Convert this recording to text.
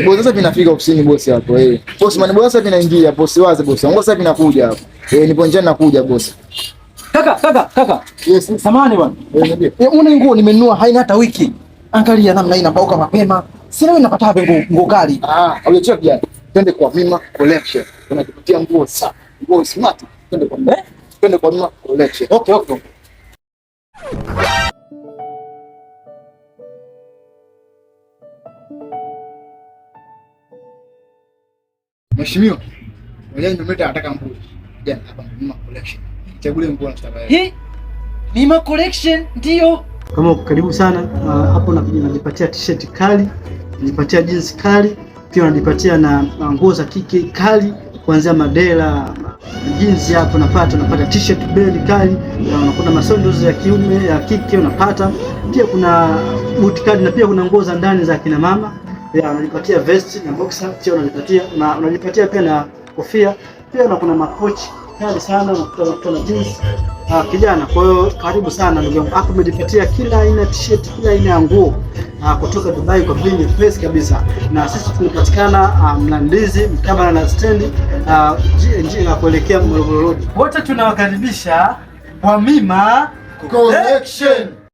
Bosi sasa vinafika ofisini bosi hapo. Bosi mani bosi sasa vinaingia bosi waze bosi. Ngo sasa vinakuja hapo. Nipo nje nakuja bosi. Kaka. Yes. Samahani bwana. Una nguo nimenunua haina hata wiki. Angalia namna hii inapauka mapema. Sina wewe napata wapi nguo kali? Ulicheki jana. Twende kwa Mima Collection. Tunakupatia nguo safi. Nguo smart. Twende kwa Mima Collection. Okay. Mheshimiwa, wewe ndio nataka nguo. Jana hapa Mima Collection. Chagulie nguo unataka wewe. Mima Collection ndio. Kama karibu sana hapo, najipatia t-shirt kali, najipatia jeans kali, pia najipatia na nguo za kike kali, kuanzia madela, jeans hapo unapata t-shirt beli kali, unakuta masondozi ya kiume ya kike unapata, pia kuna boot kali na pia kuna nguo za ndani za kina mama. Unajipatia vest na boxer, pia unajipatia pia na kofia, pia na kuna makochi kali sana, unakuta na jeans kijana. Kwa hiyo karibu sana ndugu yangu, hapo umejipatia kila aina t-shirt, kila aina ya nguo kutoka Dubai kwa bei nyepesi kabisa, na sisi tunapatikana Mlandizi mkabala na stendi njia kuelekea Morogoro Road. Wote tunawakaribisha kwa Mima Collection.